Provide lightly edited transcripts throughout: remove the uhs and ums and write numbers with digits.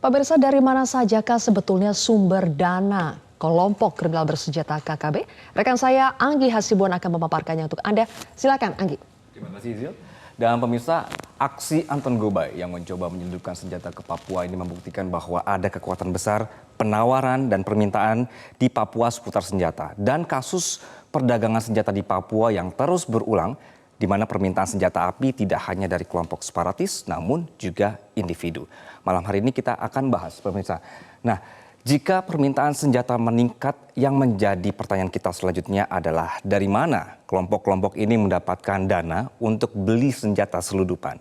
Pemirsa, dari mana sajakah sebetulnya sumber dana kelompok kriminal bersenjata KKB? Rekan saya Anggi Hasibuan akan memaparkannya untuk Anda. Silakan Anggi. Terima kasih Zil. Dan pemirsa, aksi Anton Gobay yang mencoba menyelundupkan senjata ke Papua ini membuktikan bahwa ada kekuatan besar penawaran dan permintaan di Papua seputar senjata. Dan kasus perdagangan senjata di Papua yang terus berulang, di mana permintaan senjata api tidak hanya dari kelompok separatis, namun juga individu. Malam hari ini kita akan bahas, pemirsa. Nah, jika permintaan senjata meningkat, yang menjadi pertanyaan kita selanjutnya adalah dari mana kelompok-kelompok ini mendapatkan dana untuk beli senjata selundupan.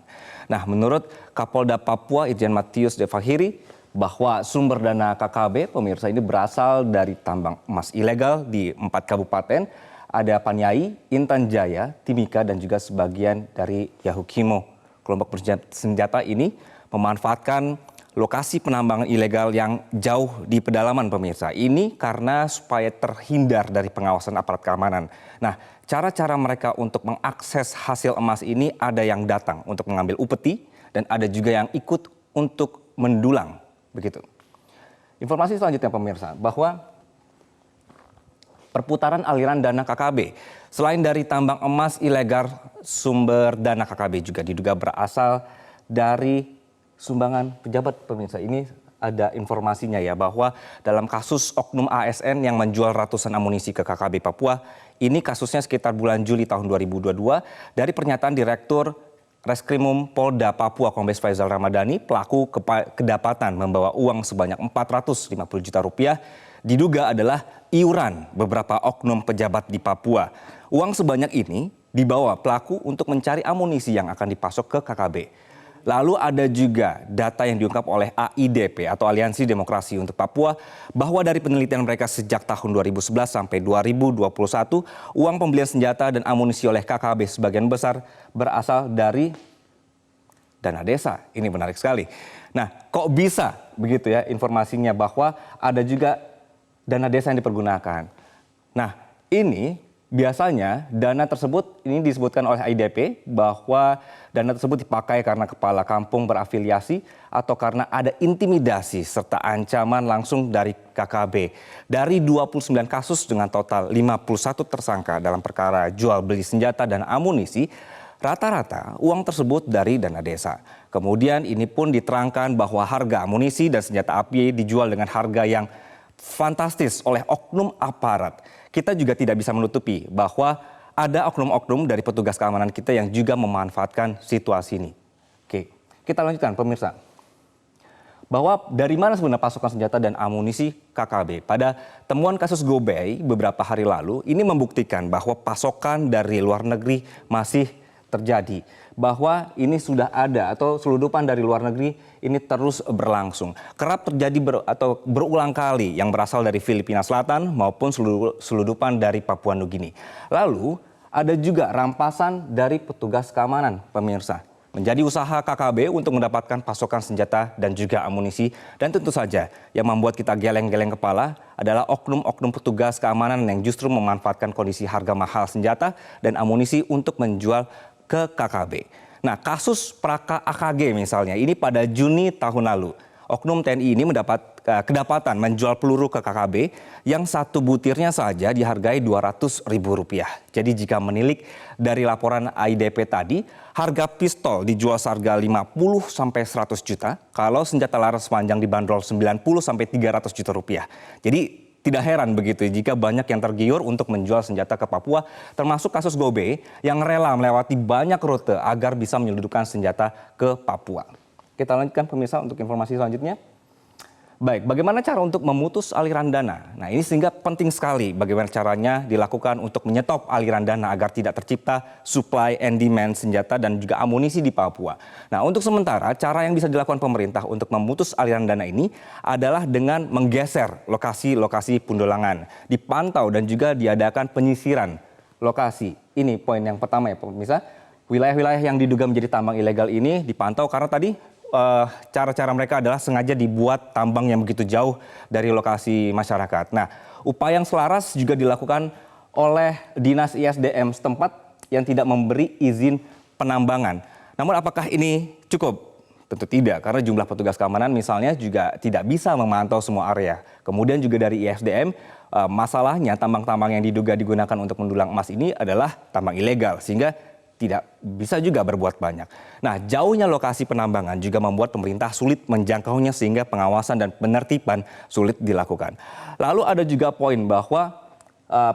Nah, menurut Kapolda Papua Irjen Matius Devahiri, bahwa sumber dana KKB, pemirsa, ini berasal dari tambang emas ilegal di 4 kabupaten. Ada Paniai, Intan Jaya, Timika, dan juga sebagian dari Yahukimo. Kelompok bersenjata ini memanfaatkan lokasi penambangan ilegal yang jauh di pedalaman, pemirsa. Ini karena supaya terhindar dari pengawasan aparat keamanan. Nah, cara-cara mereka untuk mengakses hasil emas ini ada yang datang untuk mengambil upeti dan ada juga yang ikut untuk mendulang. Begitu. Informasi selanjutnya, pemirsa, bahwa perputaran aliran dana KKB. Selain dari tambang emas ilegal, sumber dana KKB juga diduga berasal dari sumbangan pejabat, pemirsa. Ini ada informasinya ya, bahwa dalam kasus oknum ASN yang menjual ratusan amunisi ke KKB Papua, ini kasusnya sekitar bulan Juli tahun 2022, dari pernyataan Direktur Reskrimum Polda Papua Kombes Faizal Ramadhani, pelaku kedapatan membawa uang sebanyak 450 juta rupiah, diduga adalah iuran beberapa oknum pejabat di Papua. Uang sebanyak ini dibawa pelaku untuk mencari amunisi yang akan dipasok ke KKB. Lalu ada juga data yang diungkap oleh AIDP atau Aliansi Demokrasi untuk Papua, bahwa dari penelitian mereka sejak tahun 2011 sampai 2021, uang pembelian senjata dan amunisi oleh KKB sebagian besar berasal dari dana desa. Ini menarik sekali. Nah, kok bisa begitu ya informasinya, bahwa ada juga dana desa yang dipergunakan. Nah, ini biasanya dana tersebut, ini disebutkan oleh IDP, bahwa dana tersebut dipakai karena kepala kampung berafiliasi atau karena ada intimidasi serta ancaman langsung dari KKB. Dari 29 kasus dengan total 51 tersangka dalam perkara jual beli senjata dan amunisi, rata-rata uang tersebut dari dana desa. Kemudian ini pun diterangkan bahwa harga amunisi dan senjata api dijual dengan harga yang fantastis oleh oknum aparat. Kita juga tidak bisa menutupi bahwa ada oknum-oknum dari petugas keamanan kita yang juga memanfaatkan situasi ini. Oke, kita lanjutkan, pemirsa. Bahwa dari mana sebenarnya pasokan senjata dan amunisi KKB? Pada temuan kasus Gobay beberapa hari lalu, ini membuktikan bahwa pasokan dari luar negeri masih terjadi. Bahwa ini sudah ada atau selundupan dari luar negeri ini terus berlangsung. Kerap terjadi atau berulang kali yang berasal dari Filipina Selatan maupun selundupan dari Papua Nugini. Lalu ada juga rampasan dari petugas keamanan, pemirsa. Menjadi usaha KKB untuk mendapatkan pasokan senjata dan juga amunisi. Dan tentu saja yang membuat kita geleng-geleng kepala adalah oknum-oknum petugas keamanan yang justru memanfaatkan kondisi harga mahal senjata dan amunisi untuk menjual ke KKB. Nah, kasus Praka AKG misalnya, ini pada Juni tahun lalu, oknum TNI ini kedapatan menjual peluru ke KKB yang satu butirnya saja dihargai Rp200.000. Jadi jika menilik dari laporan AIDP tadi, harga pistol dijual seharga 50 sampai 100 juta, kalau senjata laras panjang dibanderol 90 sampai 300 juta rupiah. Jadi tidak heran begitu jika banyak yang tergiur untuk menjual senjata ke Papua, termasuk kasus Gobay yang rela melewati banyak rute agar bisa menyelundupkan senjata ke Papua. Kita lanjutkan, pemirsa, untuk informasi selanjutnya. Baik, bagaimana cara untuk memutus aliran dana? Nah, ini sehingga penting sekali bagaimana caranya dilakukan untuk menyetop aliran dana agar tidak tercipta supply and demand senjata dan juga amunisi di Papua. Nah, untuk sementara cara yang bisa dilakukan pemerintah untuk memutus aliran dana ini adalah dengan menggeser lokasi-lokasi pendulangan, dipantau dan juga diadakan penyisiran lokasi. Ini poin yang pertama ya, pemirsa. Wilayah-wilayah yang diduga menjadi tambang ilegal ini dipantau karena tadi cara-cara mereka adalah sengaja dibuat tambang yang begitu jauh dari lokasi masyarakat. Nah, upaya yang selaras juga dilakukan oleh Dinas ISDM setempat yang tidak memberi izin penambangan. Namun apakah ini cukup? Tentu tidak, karena jumlah petugas keamanan misalnya juga tidak bisa memantau semua area. Kemudian juga dari ISDM, masalahnya tambang-tambang yang diduga digunakan untuk mendulang emas ini adalah tambang ilegal, sehingga tidak bisa juga berbuat banyak. Nah, jauhnya lokasi penambangan juga membuat pemerintah sulit menjangkaunya sehingga pengawasan dan penertiban sulit dilakukan. Lalu ada juga poin bahwa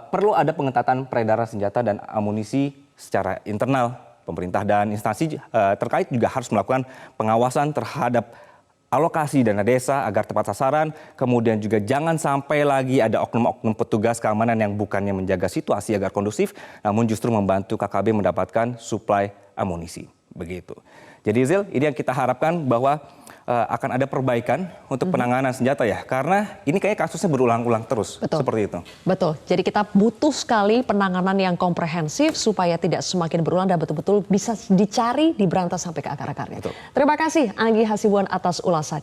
perlu ada pengetatan peredaran senjata dan amunisi secara internal. Pemerintah dan instansi terkait juga harus melakukan pengawasan terhadap alokasi dana desa agar tepat sasaran, kemudian juga jangan sampai lagi ada oknum-oknum petugas keamanan yang bukannya menjaga situasi agar kondusif, namun justru membantu KKB mendapatkan suplai amunisi. Begitu. Jadi Zil, ini yang kita harapkan bahwa akan ada perbaikan untuk penanganan senjata ya, karena ini kayak kasusnya berulang-ulang terus. Betul. Seperti itu. Betul, jadi kita butuh sekali penanganan yang komprehensif supaya tidak semakin berulang dan betul-betul bisa dicari, diberantas sampai ke akar-akarnya. Terima kasih Anggi Hasibuan atas ulasannya.